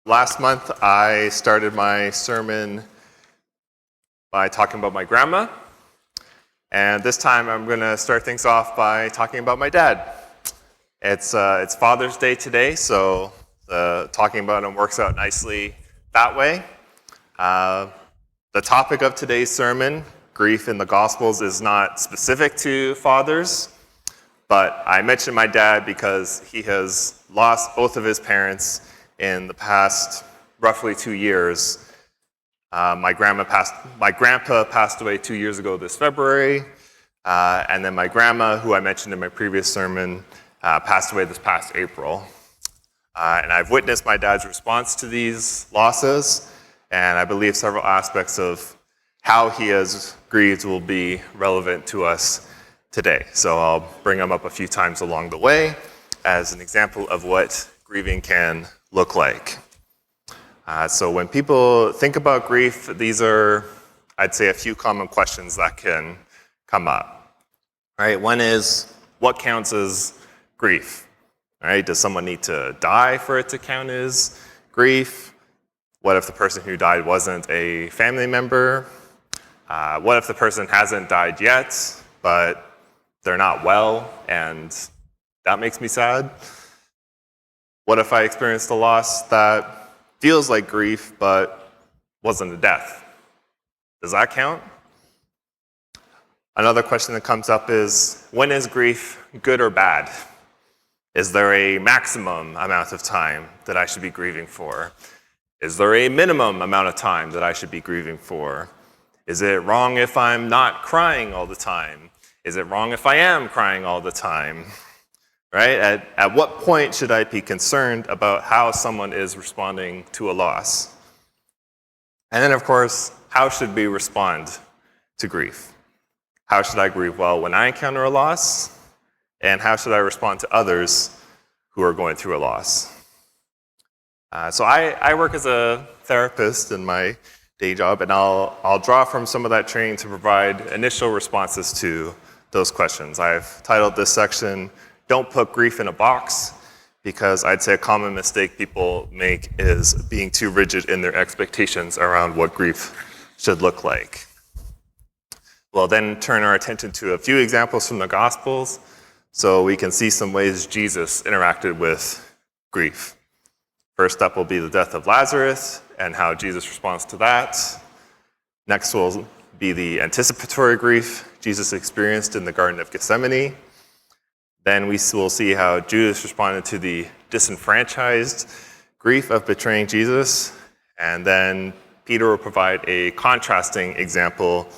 Last month, I started my sermon by talking about my grandma. And this time, I'm going to start things off by talking about my dad. It's Father's Day today, so talking about him works out nicely that way. The topic of today's sermon, grief in the Gospels, is not specific to fathers, but I mentioned my dad because he has lost both of his parents in the past roughly 2 years. My grandpa passed away 2 years ago this February, and then my grandma, who I mentioned in my previous sermon, passed away this past April. And I've witnessed my dad's response to these losses, and I believe several aspects of how he has grieved will be relevant to us today. So I'll bring them up a few times along the way as an example of what grieving can look like. So when people think about grief, these are, I'd say, a few common questions that can come up. Right? One is, what counts as grief? Right? Does someone need to die for it to count as grief? What if the person who died wasn't a family member? What if the person hasn't died yet, but they're not well, and that makes me sad? What if I experienced a loss that feels like grief, but wasn't a death? Does that count? Another question that comes up is, when is grief good or bad? Is there a maximum amount of time that I should be grieving for? Is there a minimum amount of time that I should be grieving for? Is it wrong if I'm not crying all the time? Is it wrong if I am crying all the time? Right? At what point should I be concerned about how someone is responding to a loss? And then, of course, how should we respond to grief? How should I grieve well when I encounter a loss? And how should I respond to others who are going through a loss? So I work as a therapist in my day job, and I'll draw from some of that training to provide initial responses to those questions. I've titled this section, "Don't Put Grief in a Box," because I'd say a common mistake people make is being too rigid in their expectations around what grief should look like. We'll then turn our attention to a few examples from the Gospels so we can see some ways Jesus interacted with grief. First up will be the death of Lazarus and how Jesus responds to that. Next will be the anticipatory grief Jesus experienced in the Garden of Gethsemane. Then we will see how Judas responded to the disenfranchised grief of betraying Jesus. And then Peter will provide a contrasting example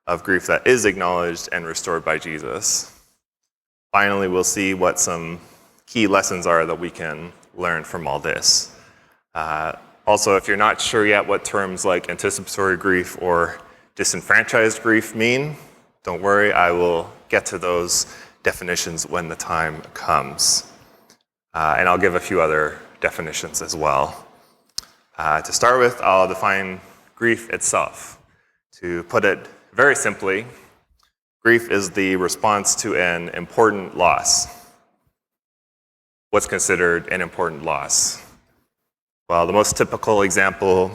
of grief that is acknowledged and restored by Jesus. Finally, we'll see what some key lessons are that we can learn from all this. Also, if you're not sure yet what terms like anticipatory grief or disenfranchised grief mean, don't worry, I will get to those definitions when the time comes. And I'll give a few other definitions as well. To start with, I'll define grief itself. To put it very simply, grief is the response to an important loss. What's considered an important loss? Well, the most typical example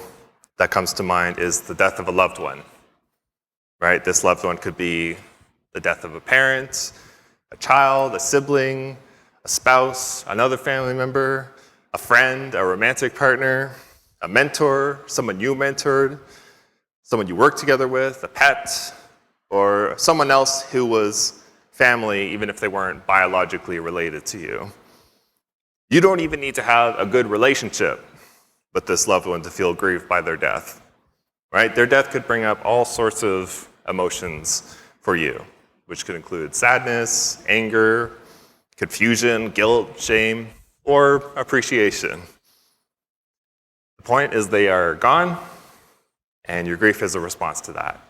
that comes to mind is the death of a loved one. Right? This loved one could be the death of a parent, a child, a sibling, a spouse, another family member, a friend, a romantic partner, a mentor, someone you mentored, someone you worked together with, a pet, or someone else who was family, even if they weren't biologically related to you. You don't even need to have a good relationship with this loved one to feel grieved by their death. Right? Their death could bring up all sorts of emotions for you, which could include sadness, anger, confusion, guilt, shame, or appreciation. The point is they are gone, and your grief is a response to that.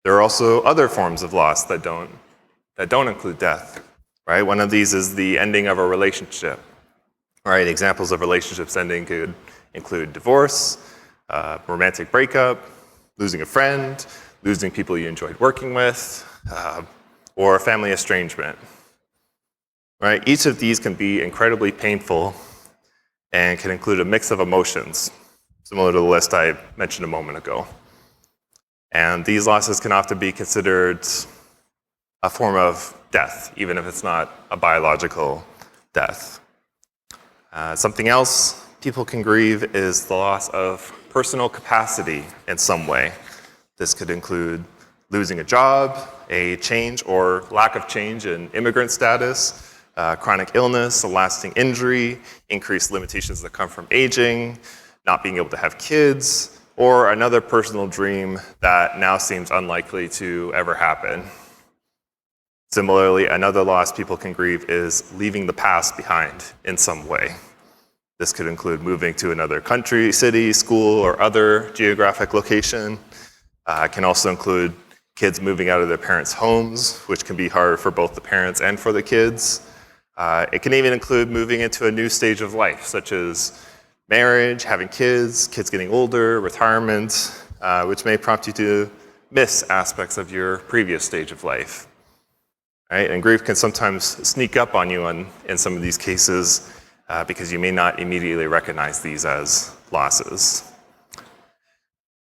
There are also other forms of loss that don't include death. Right? One of these is the ending of a relationship. Right? Examples of relationships ending could include divorce, romantic breakup, losing a friend, losing people you enjoyed working with, or family estrangement. Right? Each of these can be incredibly painful and can include a mix of emotions, similar to the list I mentioned a moment ago. And these losses can often be considered a form of death, even if it's not a biological death. Something else people can grieve is the loss of personal capacity in some way. This could include losing a job, a change or lack of change in immigrant status, chronic illness, a lasting injury, increased limitations that come from aging, not being able to have kids, or another personal dream that now seems unlikely to ever happen. Similarly, another loss people can grieve is leaving the past behind in some way. This could include moving to another country, city, school, or other geographic location. It can also include kids moving out of their parents' homes, which can be hard for both the parents and for the kids. It can even include moving into a new stage of life, such as marriage, having kids getting older, retirement, which may prompt you to miss aspects of your previous stage of life. Right? And grief can sometimes sneak up on you in some of these cases because you may not immediately recognize these as losses.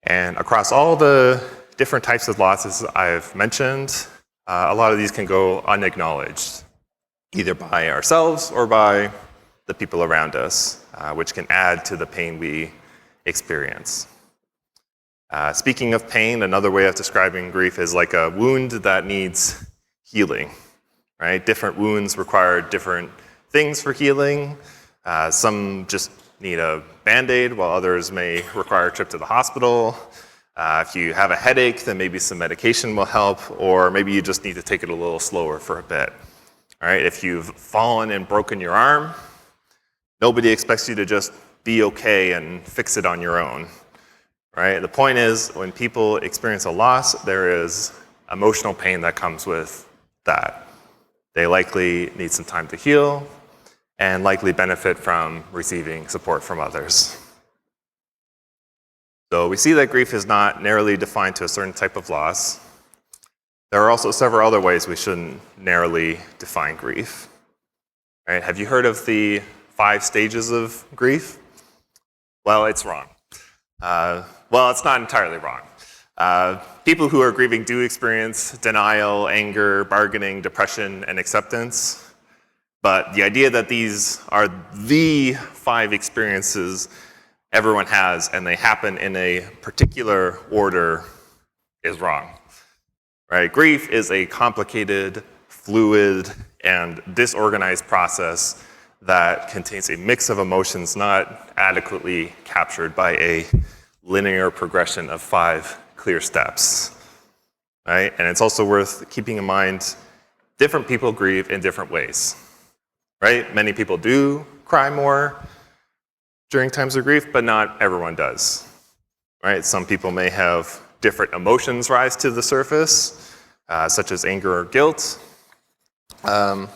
And across all the different types of losses I've mentioned, a lot of these can go unacknowledged, either by ourselves or by the people around us, which can add to the pain we experience. Speaking of pain, another way of describing grief is like a wound that needs healing, right? Different wounds require different things for healing. Some just need a Band-Aid, while others may require a trip to the hospital. If you have a headache, then maybe some medication will help, or maybe you just need to take it a little slower for a bit. All right, if you've fallen and broken your arm, nobody expects you to just be okay and fix it on your own. Right? The point is, when people experience a loss, there is emotional pain that comes with that. They likely need some time to heal and likely benefit from receiving support from others. So we see that grief is not narrowly defined to a certain type of loss. There are also several other ways we shouldn't narrowly define grief. Right? Have you heard of the 5 stages of grief? Well, it's wrong. It's not entirely wrong. People who are grieving do experience denial, anger, bargaining, depression, and acceptance. But the idea that these are the 5 experiences everyone has and they happen in a particular order is wrong. Right? Grief is a complicated, fluid, and disorganized process that contains a mix of emotions not adequately captured by a linear progression of 5 clear steps. Right? And it's also worth keeping in mind different people grieve in different ways. Right? Many people do cry more during times of grief, but not everyone does. Right? Some people may have different emotions rise to the surface, such as anger or guilt. And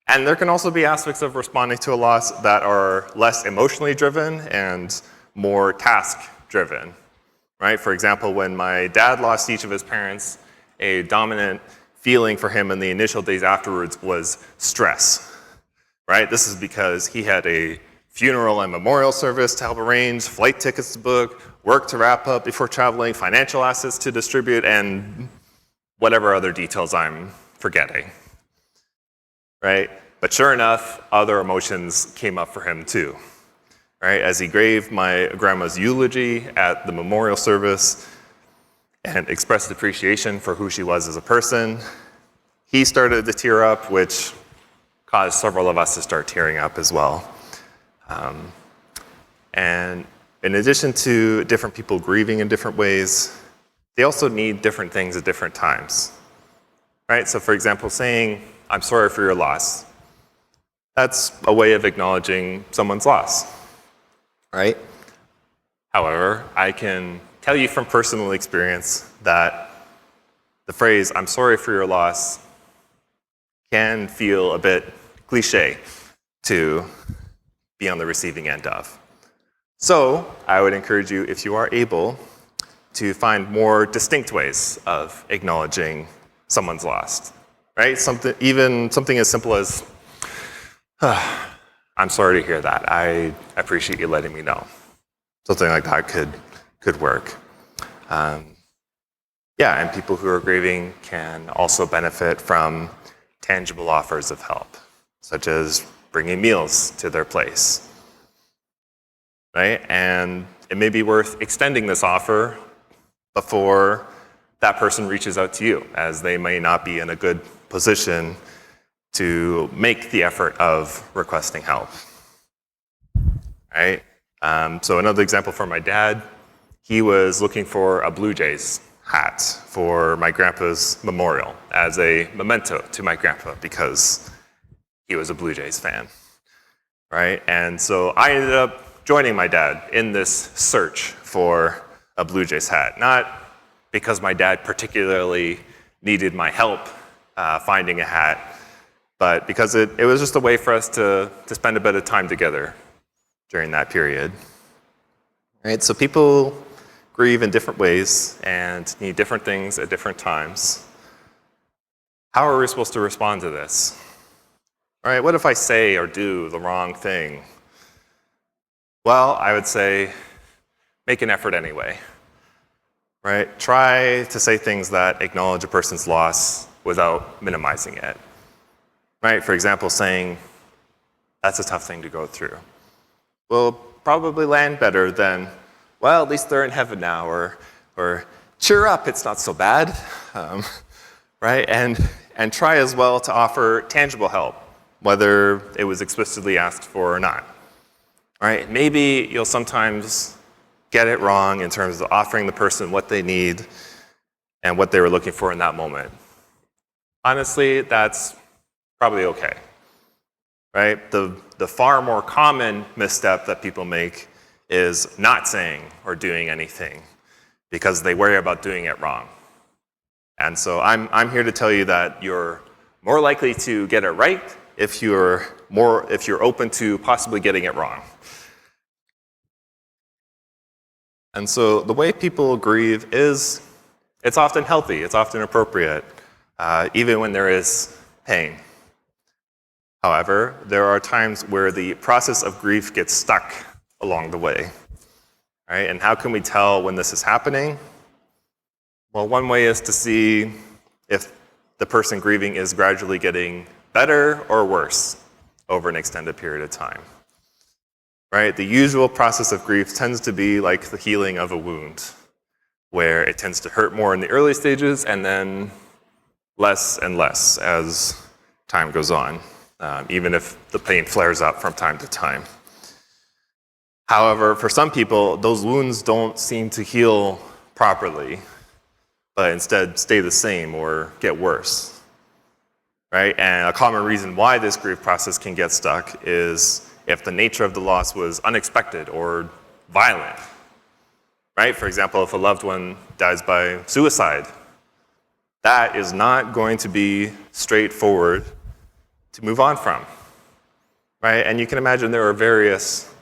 there can also be aspects of responding to a loss that are less emotionally driven and more task-driven. Right? For example, when my dad lost each of his parents, a dominant feeling for him in the initial days afterwards was stress. Right? This is because he had a funeral and memorial service to help arrange, flight tickets to book, work to wrap up before traveling, financial assets to distribute, and whatever other details I'm forgetting. Right? But sure enough, other emotions came up for him too. Right? As he gave my grandma's eulogy at the memorial service and expressed appreciation for who she was as a person, he started to tear up, which caused several of us to start tearing up as well. And in addition to different people grieving in different ways, they also need different things at different times. Right? So for example, saying, "I'm sorry for your loss," that's a way of acknowledging someone's loss. Right? However, I can tell you from personal experience that the phrase, "I'm sorry for your loss," can feel a bit cliche to be on the receiving end of. So I would encourage you, if you are able, to find more distinct ways of acknowledging someone's loss. Right? Something as simple as, I'm sorry to hear that. I appreciate you letting me know. Something like that could work. Yeah, and people who are grieving can also benefit from tangible offers of help, such as bringing meals to their place, right? And it may be worth extending this offer before that person reaches out to you, as they may not be in a good position to make the effort of requesting help, right? So another example for my dad, he was looking for a Blue Jays hat for my grandpa's memorial as a memento to my grandpa because he was a Blue Jays fan, right? And so I ended up joining my dad in this search for a Blue Jays hat, not because my dad particularly needed my help finding a hat, but because it was just a way for us to spend a bit of time together during that period. Right? So people grieve in different ways and need different things at different times. How are we supposed to respond to this? All right, what if I say or do the wrong thing? Well, I would say make an effort anyway. Right? Try to say things that acknowledge a person's loss without minimizing it. Right? For example, saying, that's a tough thing to go through, will probably land better than, well, at least they're in heaven now, or cheer up, it's not so bad, right? And try as well to offer tangible help, whether it was explicitly asked for or not. Right? Maybe you'll sometimes get it wrong in terms of offering the person what they need and what they were looking for in that moment. Honestly, that's probably okay, right? The far more common misstep that people make is not saying or doing anything because they worry about doing it wrong. And so I'm here to tell you that you're more likely to get it right if you're open to possibly getting it wrong. And so the way people grieve it's often healthy, it's often appropriate, even when there is pain. However, there are times where the process of grief gets stuck along the way, right? And how can we tell when this is happening? Well, one way is to see if the person grieving is gradually getting better or worse over an extended period of time. Right? The usual process of grief tends to be like the healing of a wound, where it tends to hurt more in the early stages and then less and less as time goes on, even if the pain flares up from time to time. However, for some people, those wounds don't seem to heal properly, but instead stay the same or get worse. Right? And a common reason why this grief process can get stuck is if the nature of the loss was unexpected or violent, right? For example, if a loved one dies by suicide, that is not going to be straightforward to move on from, right? And you can imagine there are various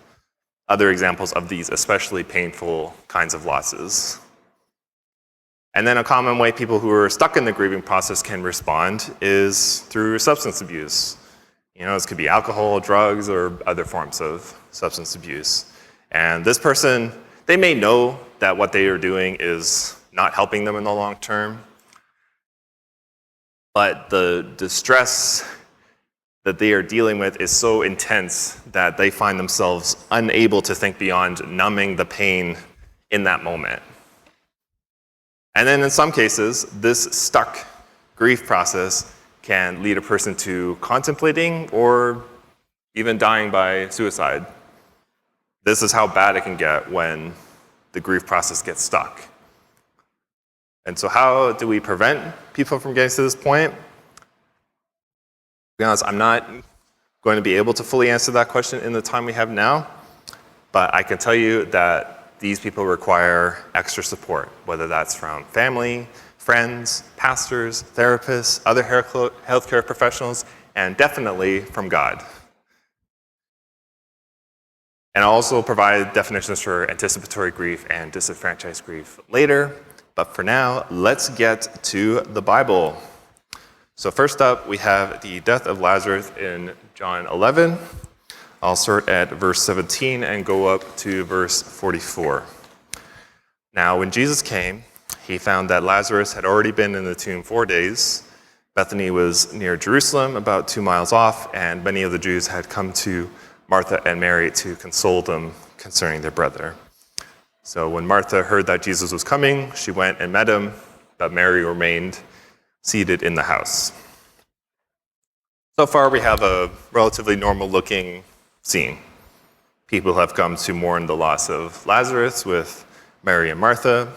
other examples of these especially painful kinds of losses. And then a common way people who are stuck in the grieving process can respond is through substance abuse. You know, this could be alcohol, drugs, or other forms of substance abuse. And this person, they may know that what they are doing is not helping them in the long term, but the distress that they are dealing with is so intense that they find themselves unable to think beyond numbing the pain in that moment. And then in some cases, this stuck grief process can lead a person to contemplating or even dying by suicide. This is how bad it can get when the grief process gets stuck. And so how do we prevent people from getting to this point? To be honest, I'm not going to be able to fully answer that question in the time we have now, but I can tell you that these people require extra support, whether that's from family, friends, pastors, therapists, other healthcare professionals, and definitely from God. And I'll also provide definitions for anticipatory grief and disenfranchised grief later, but for now, let's get to the Bible. So first up, we have the death of Lazarus in John 11. I'll start at verse 17 and go up to verse 44. Now, when Jesus came, he found that Lazarus had already been in the tomb 4 days. Bethany was near Jerusalem, about 2 miles off, and many of the Jews had come to Martha and Mary to console them concerning their brother. So when Martha heard that Jesus was coming, she went and met him, but Mary remained seated in the house. So far, we have a relatively normal-looking scene. People have come to mourn the loss of Lazarus with Mary and Martha.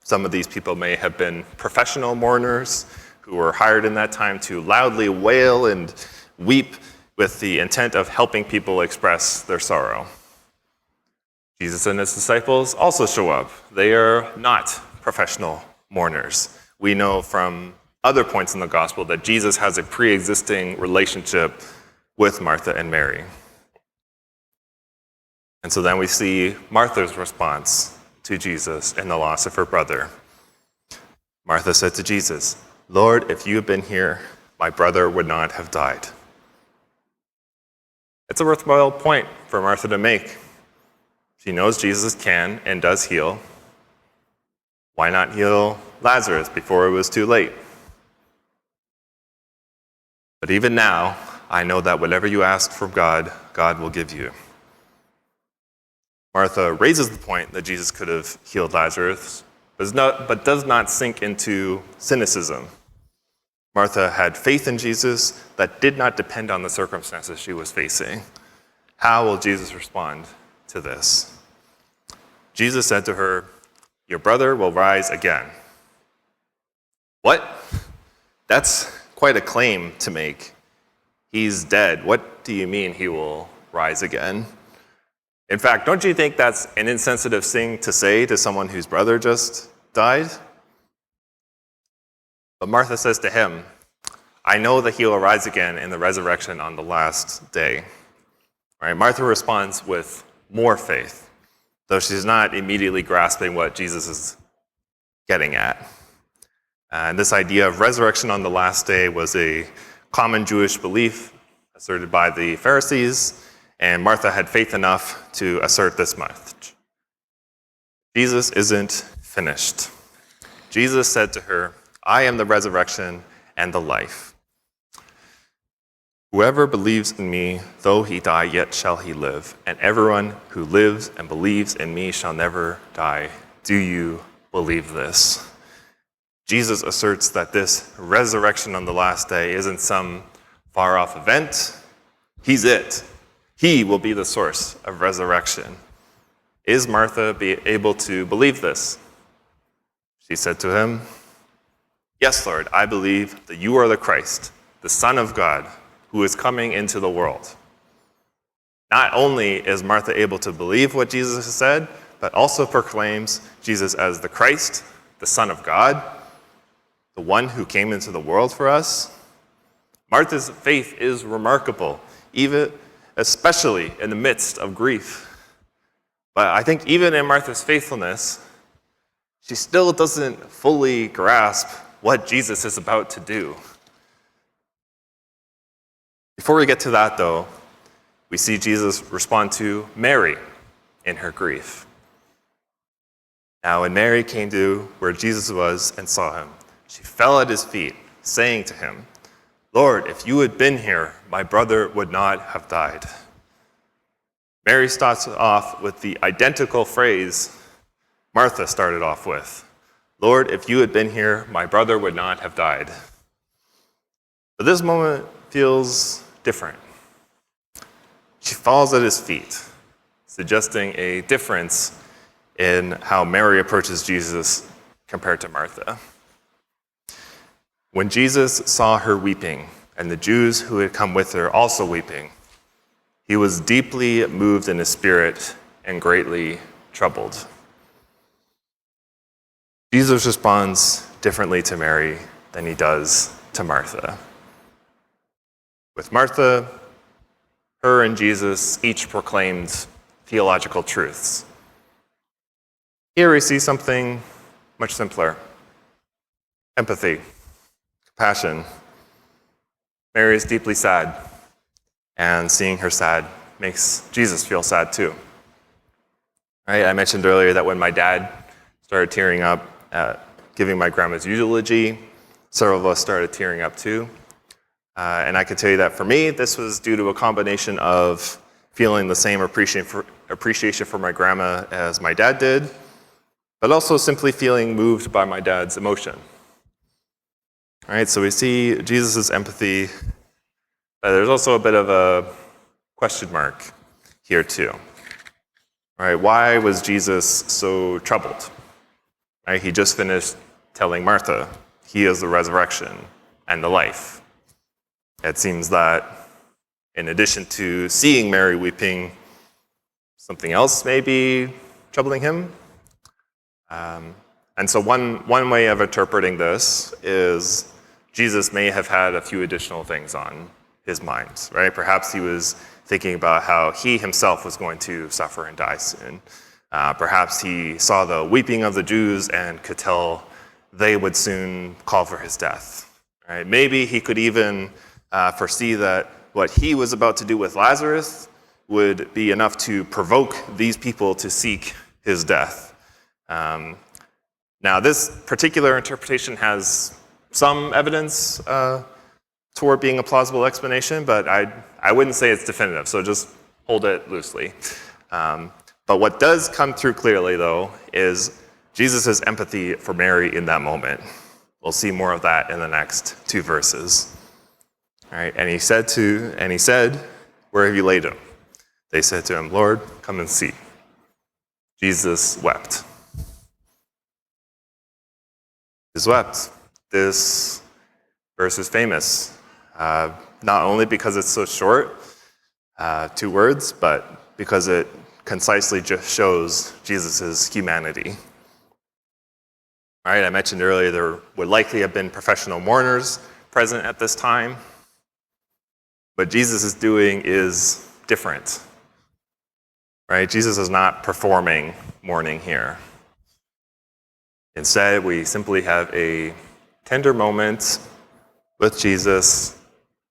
Some of these people may have been professional mourners who were hired in that time to loudly wail and weep with the intent of helping people express their sorrow. Jesus and his disciples also show up. They are not professional mourners. We know from other points in the gospel that Jesus has a pre-existing relationship with Martha and Mary. And so then we see Martha's response to Jesus in the loss of her brother. Martha said to Jesus, "Lord, if you had been here, my brother would not have died." It's a worthwhile point for Martha to make. She knows Jesus can and does heal. Why not heal Lazarus before it was too late? But even now, I know that whatever you ask from God, God will give you. Martha raises the point that Jesus could have healed Lazarus, but does not sink into cynicism. Martha had faith in Jesus that did not depend on the circumstances she was facing. How will Jesus respond to this? Jesus said to her, "Your brother will rise again." What? That's quite a claim to make. He's dead. What do you mean he will rise again? In fact, don't you think that's an insensitive thing to say to someone whose brother just died? But Martha says to him, "I know that he will rise again in the resurrection on the last day." All right, Martha responds with more faith, though she's not immediately grasping what Jesus is getting at. And this idea of resurrection on the last day was a common Jewish belief asserted by the Pharisees, and Martha had faith enough to assert this much. Jesus isn't finished. Jesus said to her, "I am the resurrection and the life. Whoever believes in me, though he die, yet shall he live. And everyone who lives and believes in me shall never die. Do you believe this?" Jesus asserts that this resurrection on the last day isn't some far-off event. He's it. He will be the source of resurrection. Is Martha able to believe this? She said to him, "Yes, Lord, I believe that you are the Christ, the Son of God, who is coming into the world." Not only is Martha able to believe what Jesus has said, but also proclaims Jesus as the Christ, the Son of God, the one who came into the world for us. Martha's faith is remarkable, especially in the midst of grief. But I think even in Martha's faithfulness, she still doesn't fully grasp what Jesus is about to do. Before we get to that, though, we see Jesus respond to Mary in her grief. Now, when Mary came to where Jesus was and saw him, she fell at his feet, saying to him, "Lord, if you had been here, my brother would not have died." Mary starts off with the identical phrase Martha started off with. "Lord, if you had been here, my brother would not have died." But this moment feels different. She falls at his feet, suggesting a difference in how Mary approaches Jesus compared to Martha. When Jesus saw her weeping, and the Jews who had come with her also weeping, he was deeply moved in his spirit and greatly troubled. Jesus responds differently to Mary than he does to Martha. With Martha, her and Jesus each proclaimed theological truths. Here we see something much simpler: empathy, compassion. Mary is deeply sad, and seeing her sad makes Jesus feel sad too. Right? I mentioned earlier that when my dad started tearing up at giving my grandma's eulogy, several of us started tearing up too. And I can tell you that for me, this was due to a combination of feeling the same appreciation for my grandma as my dad did, but also simply feeling moved by my dad's emotion. All right, so we see Jesus' empathy, but there's also a bit of a question mark here too. All right, why was Jesus so troubled? Right, he just finished telling Martha, he is the resurrection and the life. It seems that in addition to seeing Mary weeping, something else may be troubling him. And so one way of interpreting this is Jesus may have had a few additional things on his mind, right? Perhaps he was thinking about how he himself was going to suffer and die soon. Perhaps he saw the weeping of the Jews and could tell they would soon call for his death. Right? Maybe he could even foresee that what he was about to do with Lazarus would be enough to provoke these people to seek his death. Now, this particular interpretation has some evidence toward being a plausible explanation, but I wouldn't say it's definitive, so just hold it loosely. But what does come through clearly, though, is Jesus' empathy for Mary in that moment. We'll see more of that in the next two verses. All right, and he said, "Where have you laid him?" They said to him, "Lord, come and see." Jesus wept. Jesus wept. This verse is famous, not only because it's so short, 2 words, but because it concisely just shows Jesus' humanity. All right, I mentioned earlier there would likely have been professional mourners present at this time. What Jesus is doing is different. Right? Jesus is not performing mourning here. Instead, we simply have a tender moment with Jesus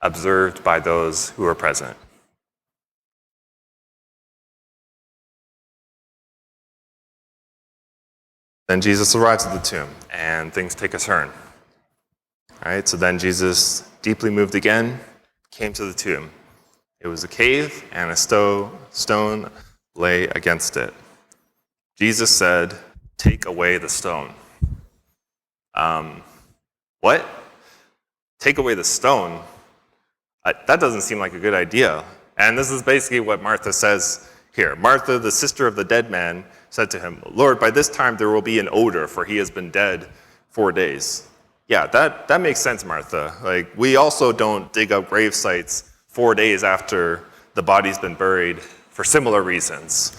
observed by those who are present. Then Jesus arrives at the tomb, and things take a turn. All right, so then Jesus, deeply moved again, came to the tomb. It was a cave, and a stone lay against it. Jesus said, "Take away the stone." What? Take away the stone? That doesn't seem like a good idea. And this is basically what Martha says here. Martha, the sister of the dead man, said to him, "Lord, by this time there will be an odor, for he has been dead 4 days." Yeah, that makes sense, Martha. Like, we also don't dig up grave sites 4 days after the body's been buried for similar reasons.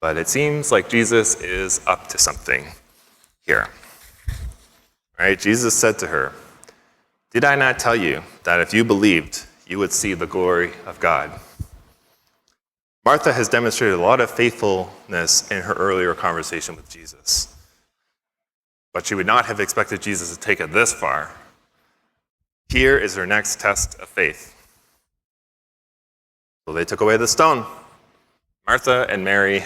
But it seems like Jesus is up to something here. Right? Jesus said to her, "Did I not tell you that if you believed, you would see the glory of God?" Martha has demonstrated a lot of faithfulness in her earlier conversation with Jesus. But she would not have expected Jesus to take it this far. Here is her next test of faith. So they took away the stone. Martha and Mary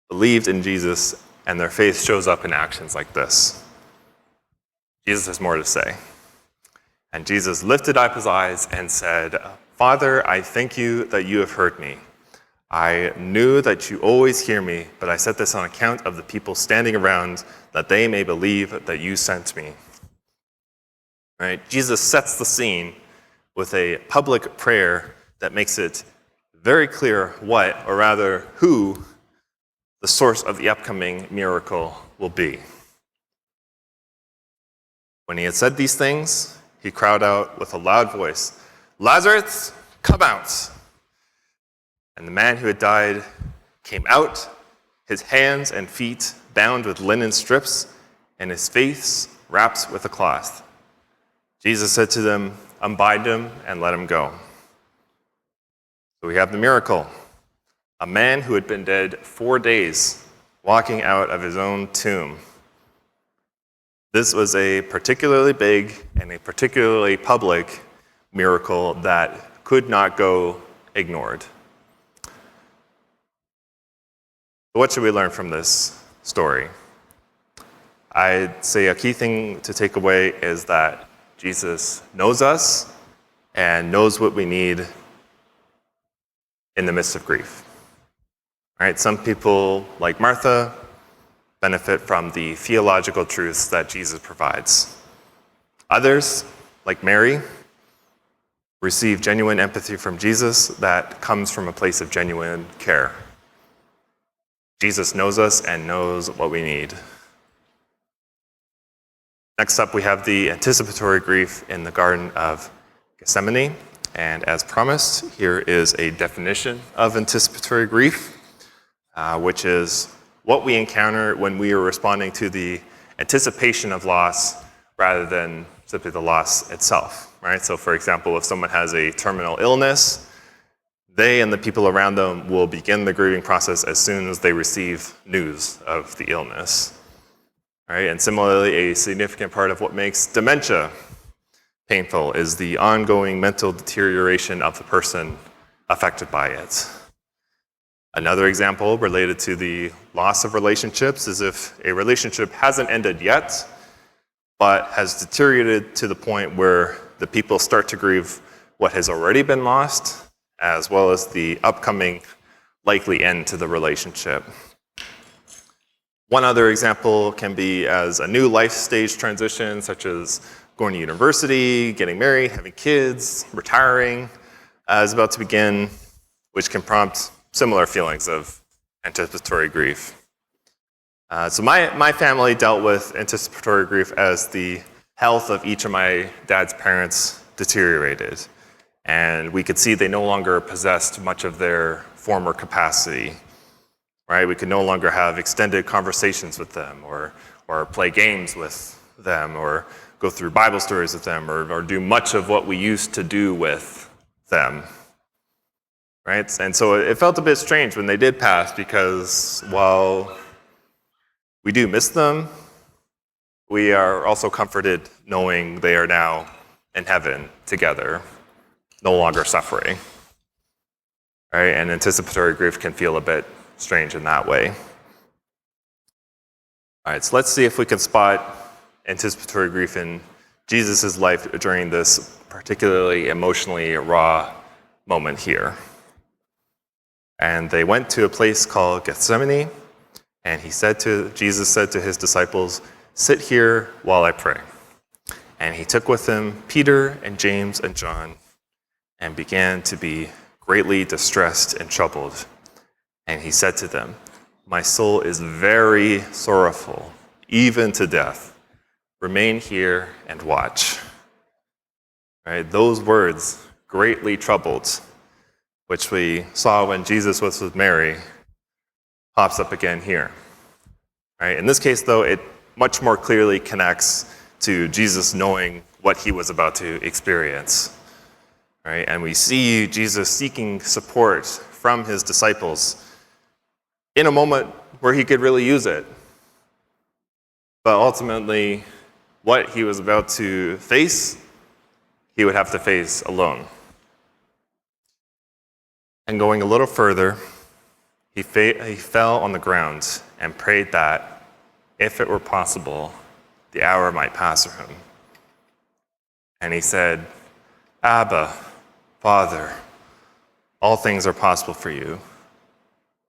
believed in Jesus, and their faith shows up in actions like this. Jesus has more to say. And Jesus lifted up his eyes and said, "Father, I thank you that you have heard me. I knew that you always hear me, but I said this on account of the people standing around, that they may believe that you sent me." Right? Jesus sets the scene with a public prayer that makes it very clear what, or rather who, the source of the upcoming miracle will be. When he had said these things, he cried out with a loud voice, "Lazarus, come out!" And the man who had died came out, his hands and feet bound with linen strips, and his face wrapped with a cloth. Jesus said to them, "Unbind him and let him go." So we have the miracle. A man who had been dead 4 days, walking out of his own tomb. This was a particularly big and a particularly public miracle that could not go ignored. What should we learn from this story? I'd say a key thing to take away is that Jesus knows us and knows what we need in the midst of grief. All right, some people, like Martha, benefit from the theological truths that Jesus provides. Others, like Mary, receive genuine empathy from Jesus that comes from a place of genuine care. Jesus knows us and knows what we need. Next up, we have the anticipatory grief in the Garden of Gethsemane. And as promised, here is a definition of anticipatory grief, which is what we encounter when we are responding to the anticipation of loss rather than simply the loss itself, right? So for example, if someone has a terminal illness, they and the people around them will begin the grieving process as soon as they receive news of the illness. Right? And similarly, a significant part of what makes dementia painful is the ongoing mental deterioration of the person affected by it. Another example related to the loss of relationships is if a relationship hasn't ended yet, but has deteriorated to the point where the people start to grieve what has already been lost, as well as the upcoming likely end to the relationship. One other example can be as a new life stage transition, such as going to university, getting married, having kids, retiring, is about to begin, which can prompt similar feelings of anticipatory grief. So my family dealt with anticipatory grief as the health of each of my dad's parents deteriorated. And we could see they no longer possessed much of their former capacity, right? We could no longer have extended conversations with them or play games with them or go through Bible stories with them or do much of what we used to do with them, right? And so it felt a bit strange when they did pass because while we do miss them, we are also comforted knowing they are now in heaven together, no longer suffering. Right? And anticipatory grief can feel a bit strange in that way. All right, so let's see if we can spot anticipatory grief in Jesus' life during this particularly emotionally raw moment here. And they went to a place called Gethsemane, and Jesus said to his disciples, "Sit here while I pray." And he took with him Peter and James and John and began to be greatly distressed and troubled. And he said to them, "My soul is very sorrowful, even to death. Remain here and watch." Right? Those words, greatly troubled, which we saw when Jesus was with Mary, pops up again here. Right? In this case, though, it much more clearly connects to Jesus knowing what he was about to experience. Right? And we see Jesus seeking support from his disciples in a moment where he could really use it. But ultimately, what he was about to face, he would have to face alone. And going a little further, he fell on the ground and prayed that, if it were possible, the hour might pass from him. And he said, "Abba, Father, all things are possible for you.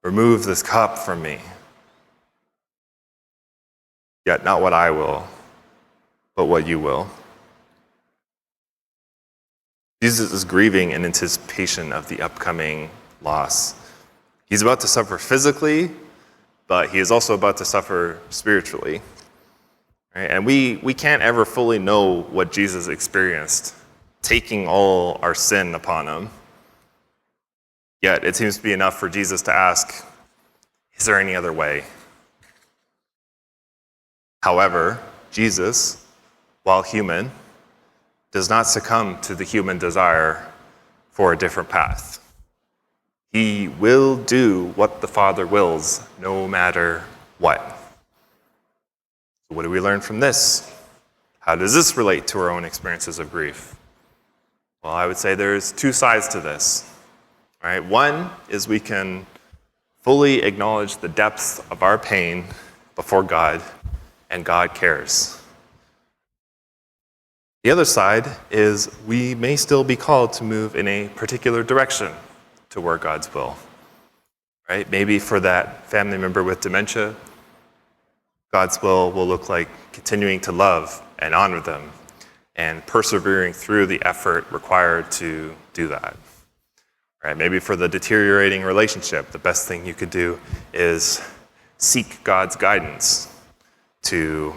Remove this cup from me. Yet not what I will, but what you will." Jesus is grieving in anticipation of the upcoming loss. He's about to suffer physically, but he is also about to suffer spiritually. Right? And we can't ever fully know what Jesus experienced, taking all our sin upon him. Yet it seems to be enough for Jesus to ask, "Is there any other way?" However, Jesus, while human, does not succumb to the human desire for a different path. He will do what the Father wills, no matter what. So what do we learn from this? How does this relate to our own experiences of grief? Well, I would say there's two sides to this. All right? One is we can fully acknowledge the depths of our pain before God, and God cares. The other side is we may still be called to move in a particular direction toward God's will. Right? Maybe for that family member with dementia, God's will look like continuing to love and honor them and persevering through the effort required to do that. Right? Maybe for the deteriorating relationship, the best thing you could do is seek God's guidance to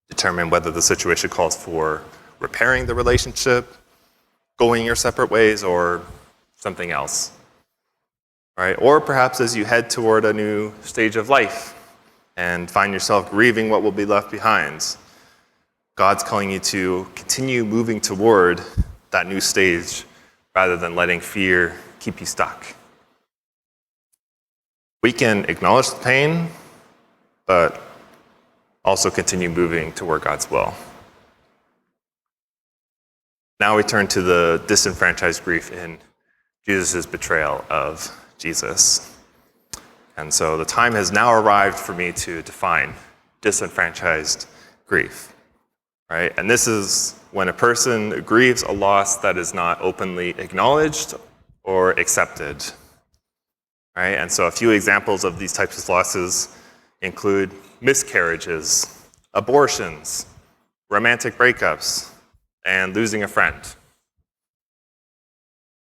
determine whether the situation calls for repairing the relationship, going your separate ways, or something else. Right? Or perhaps as you head toward a new stage of life and find yourself grieving what will be left behind, God's calling you to continue moving toward that new stage rather than letting fear keep you stuck. We can acknowledge the pain, but also continue moving toward God's will. Now we turn to the disenfranchised grief in Jesus' betrayal of Jesus. And so the time has now arrived for me to define disenfranchised grief. Right? And this is when a person grieves a loss that is not openly acknowledged or accepted. Right? And so a few examples of these types of losses include miscarriages, abortions, romantic breakups, and losing a friend.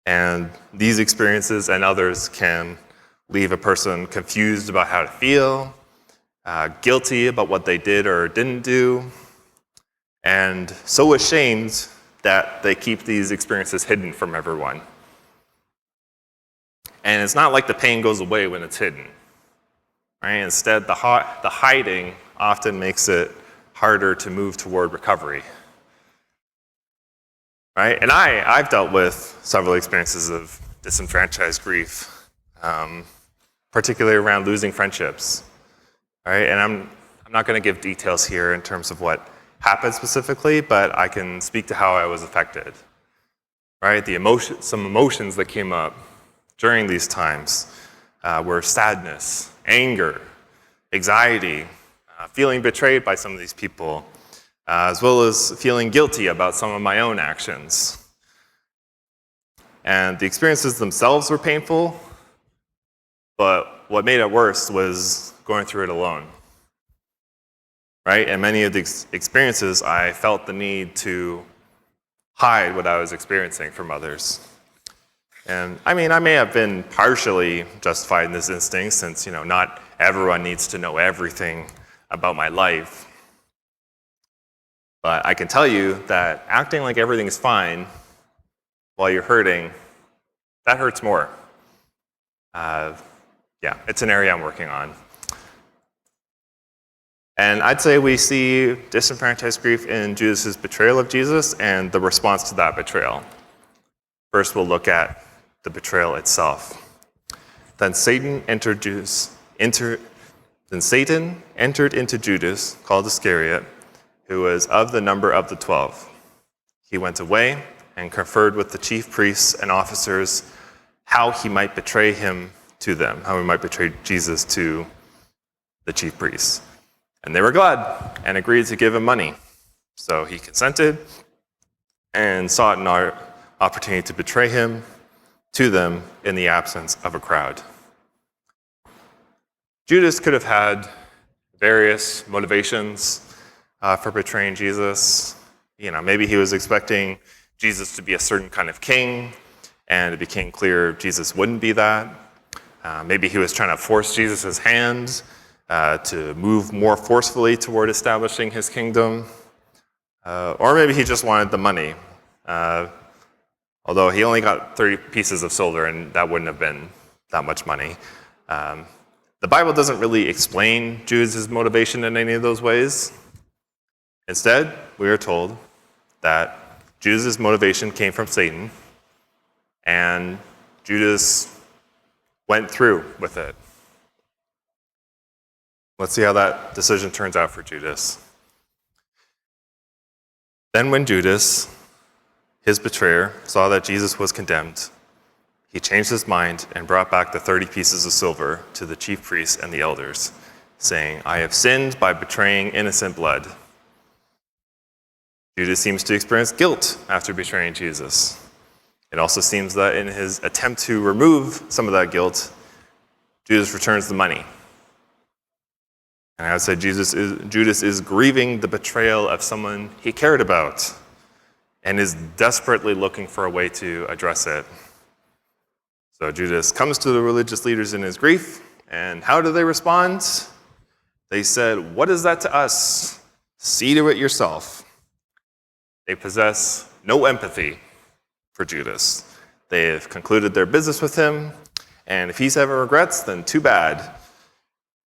And these experiences and others can leave a person confused about how to feel, guilty about what they did or didn't do, and so ashamed that they keep these experiences hidden from everyone. And it's not like the pain goes away when it's hidden. Right? Instead, the hiding often makes it harder to move toward recovery. Right? And I've dealt with several experiences of disenfranchised grief, particularly around losing friendships. Right? And I'm not going to give details here in terms of what happened specifically, but I can speak to how I was affected. Right? Some emotions that came up during these times were sadness, anger, anxiety, feeling betrayed by some of these people, as well as feeling guilty about some of my own actions. And the experiences themselves were painful, but what made it worse was going through it alone. Right? And many of the experiences, I felt the need to hide what I was experiencing from others. And I mean, I may have been partially justified in this instinct since, not everyone needs to know everything about my life. But I can tell you that acting like everything is fine while you're hurting, that hurts more. It's an area I'm working on. And I'd say we see disenfranchised grief in Judas' betrayal of Jesus and the response to that betrayal. First, we'll look at the betrayal itself. Then Satan entered into Judas, called Iscariot, who was of the number of the 12. He went away and conferred with the chief priests and officers how he might betray him to them, how he might betray Jesus to the chief priests. And they were glad and agreed to give him money. So he consented and sought an opportunity to betray him to them in the absence of a crowd. Judas could have had various motivations for betraying Jesus. Maybe he was expecting Jesus to be a certain kind of king, and it became clear Jesus wouldn't be that. Maybe he was trying to force Jesus' hand to move more forcefully toward establishing his kingdom. Or maybe he just wanted the money. Although he only got 30 pieces of silver, and that wouldn't have been that much money. The Bible doesn't really explain Judas' motivation in any of those ways. Instead, we are told that Judas' motivation came from Satan, and Judas went through with it. Let's see how that decision turns out for Judas. Then when Judas, his betrayer, saw that Jesus was condemned, he changed his mind and brought back the 30 pieces of silver to the chief priests and the elders, saying, "I have sinned by betraying innocent blood." Judas seems to experience guilt after betraying Jesus. It also seems that in his attempt to remove some of that guilt, Judas returns the money. And I would say Judas is grieving the betrayal of someone he cared about and is desperately looking for a way to address it. So Judas comes to the religious leaders in his grief, and how do they respond? They said, "What is that to us? See to it yourself." They possess no empathy for Judas. They have concluded their business with him, and if he's having regrets, then too bad.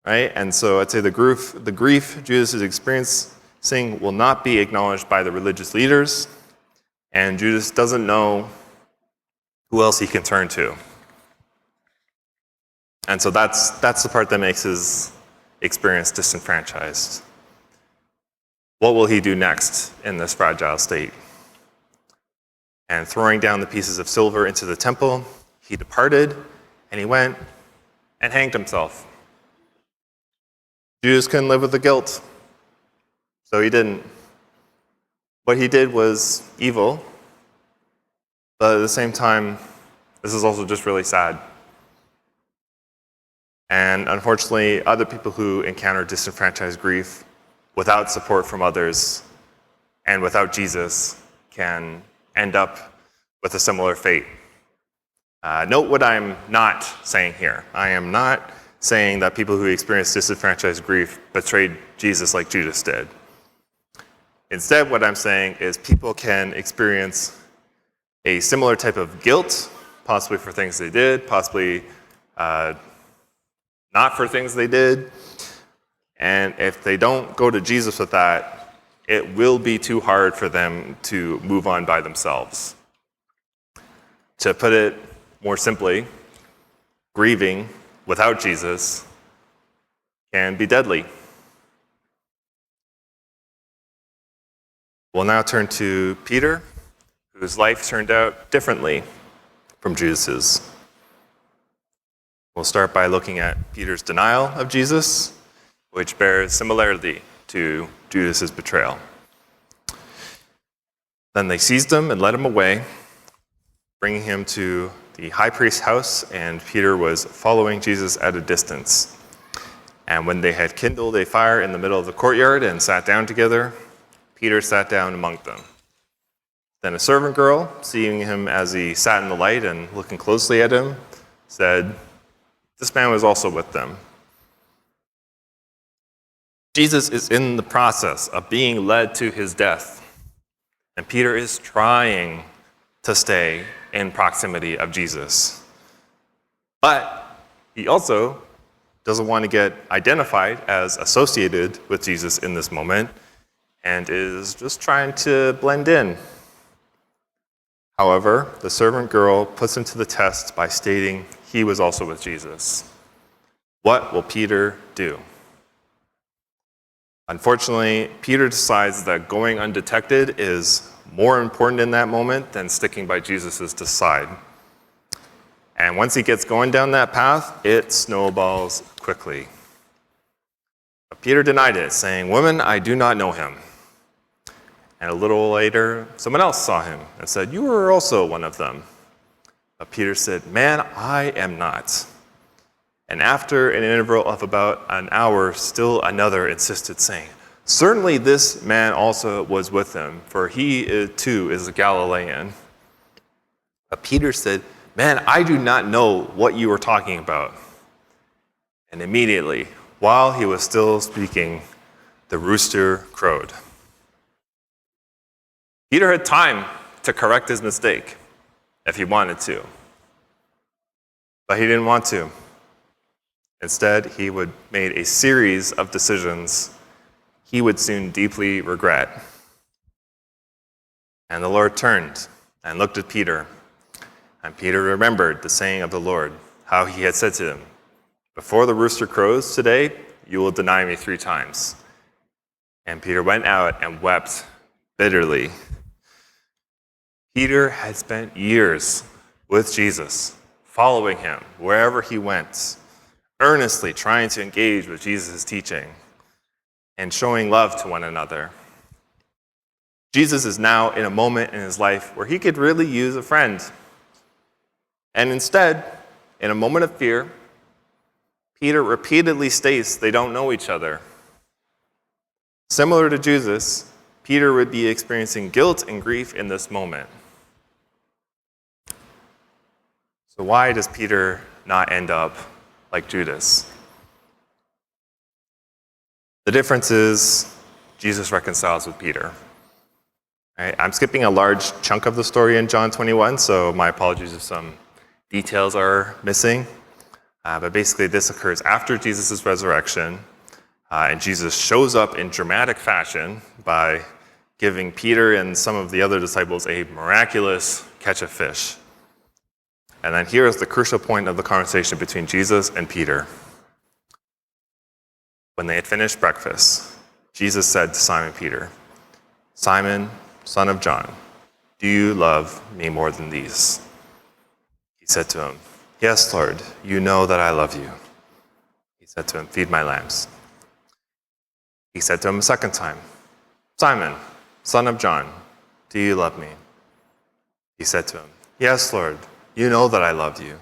Right? And so I'd say the grief Judas is experiencing will not be acknowledged by the religious leaders, and Judas doesn't know who else he can turn to. And so that's the part that makes his experience disenfranchised. What will he do next in this fragile state? And throwing down the pieces of silver into the temple, he departed, and he went and hanged himself. Judas couldn't live with the guilt, so he didn't. What he did was evil, but at the same time, this is also just really sad. And unfortunately, other people who encounter disenfranchised grief without support from others and without Jesus can end up with a similar fate. Note what I'm not saying here. I am not saying that people who experience disenfranchised grief betrayed Jesus like Judas did. Instead, what I'm saying is people can experience a similar type of guilt, possibly for things they did, possibly not for things they did. And if they don't go to Jesus with that, it will be too hard for them to move on by themselves. To put it more simply, grieving without Jesus can be deadly. We'll now turn to Peter, whose life turned out differently from Judas's. We'll start by looking at Peter's denial of Jesus, which bears similarity to Judas's betrayal. Then they seized him and led him away, bringing him to the high priest's house, and Peter was following Jesus at a distance. And when they had kindled a fire in the middle of the courtyard and sat down together, Peter sat down among them. Then a servant girl, seeing him as he sat in the light and looking closely at him, said, "This man was also with them." Jesus is in the process of being led to his death, and Peter is trying to stay in proximity of Jesus. But he also doesn't want to get identified as associated with Jesus in this moment and is just trying to blend in. However, the servant girl puts him to the test by stating he was also with Jesus. What will Peter do? Unfortunately, Peter decides that going undetected is more important in that moment than sticking by Jesus' side. And once he gets going down that path, it snowballs quickly. But Peter denied it, saying, "Woman, I do not know him." And a little later, someone else saw him and said, "You were also one of them." But Peter said, "Man, I am not." And after an interval of about an hour, still another insisted, saying, "Certainly this man also was with them, for he too is a Galilean." But Peter said, "Man, I do not know what you are talking about." And immediately, while he was still speaking, the rooster crowed. Peter had time to correct his mistake if he wanted to, but he didn't want to. Instead, he made a series of decisions he would soon deeply regret. And the Lord turned and looked at Peter, and Peter remembered the saying of the Lord, how he had said to him, "Before the rooster crows today, you will deny me 3 times." And Peter went out and wept bitterly. Peter had spent years with Jesus, following him wherever he went, earnestly trying to engage with Jesus' teaching and showing love to one another. Jesus is now in a moment in his life where he could really use a friend. And instead, in a moment of fear, Peter repeatedly states they don't know each other. Similar to Jesus, Peter would be experiencing guilt and grief in this moment. So why does Peter not end up like Judas? The difference is Jesus reconciles with Peter. Right? I'm skipping a large chunk of the story in John 21, so my apologies if some details are missing. But basically, this occurs after Jesus' resurrection, and Jesus shows up in dramatic fashion by giving Peter and some of the other disciples a miraculous catch of fish. And then here is the crucial point of the conversation between Jesus and Peter. When they had finished breakfast, Jesus said to Simon Peter, "Simon, son of John, do you love me more than these?" He said to him, "Yes, Lord, you know that I love you." He said to him, "Feed my lambs." He said to him a second time, "Simon, son of John, do you love me?" He said to him, "Yes, Lord, you know that I love you."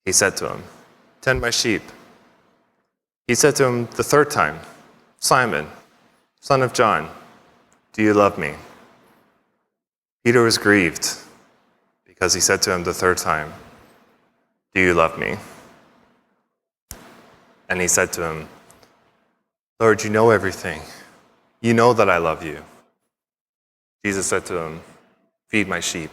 He said to him, "Tend my sheep." He said to him the third time, "Simon, son of John, do you love me?" Peter was grieved because he said to him the third time, "Do you love me?" And he said to him, "Lord, you know everything. You know that I love you." Jesus said to him, "Feed my sheep."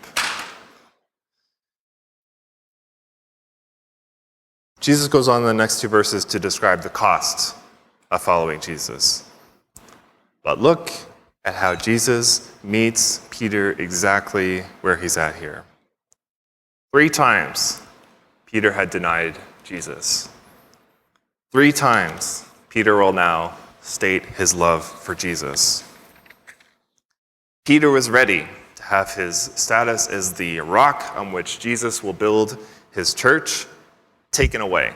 Jesus goes on in the next two verses to describe the cost of following Jesus. But look at how Jesus meets Peter exactly where he's at here. 3 times, Peter had denied Jesus. 3 times, Peter will now state his love for Jesus. Peter was ready to have his status as the rock on which Jesus will build his church taken away.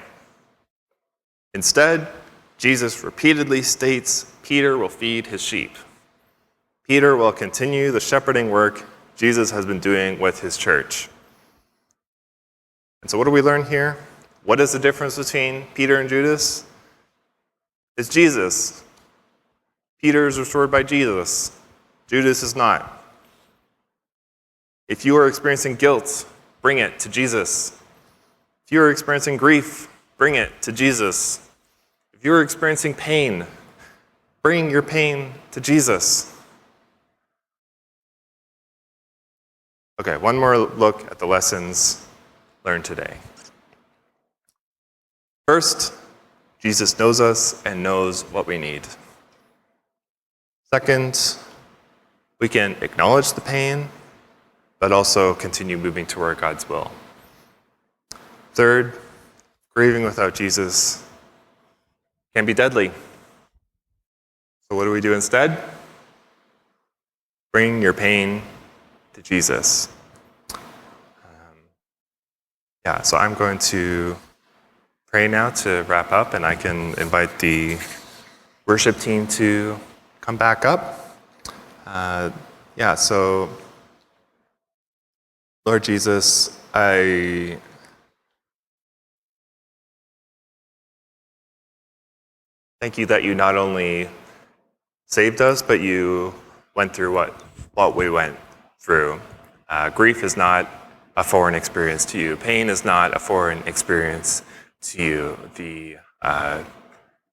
Instead, Jesus repeatedly states Peter will feed his sheep. Peter will continue the shepherding work Jesus has been doing with his church. And so what do we learn here? What is the difference between Peter and Judas? It's Jesus. Peter is restored by Jesus. Judas is not. If you are experiencing guilt, bring it to Jesus. If you are experiencing grief, bring it to Jesus. If you are experiencing pain, bring your pain to Jesus. Okay, one more look at the lessons learned today. First, Jesus knows us and knows what we need. Second, we can acknowledge the pain, but also continue moving toward God's will. Third, grieving without Jesus can be deadly. So what do we do instead? Bring your pain to Jesus. So I'm going to pray now to wrap up, and I can invite the worship team to come back up. So Lord Jesus, I thank you that you not only saved us, but you went through what we went through. Grief is not a foreign experience to you. Pain is not a foreign experience to you. The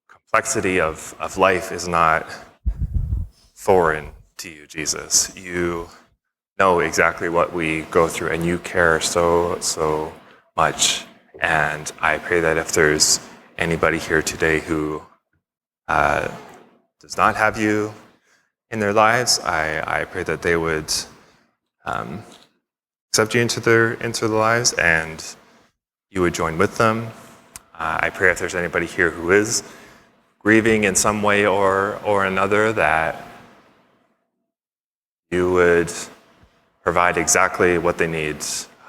complexity of life is not foreign to you, Jesus. You know exactly what we go through, and you care so much. And I pray that if there's anybody here today who does not have you in their lives, I pray that they would accept you into their lives, and you would join with them. I pray if there's anybody here who is grieving in some way or another, that you would provide exactly what they need.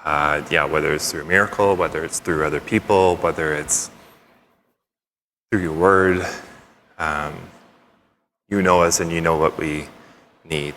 Whether it's through a miracle, whether it's through other people, whether it's through your word. You know us and you know what we need.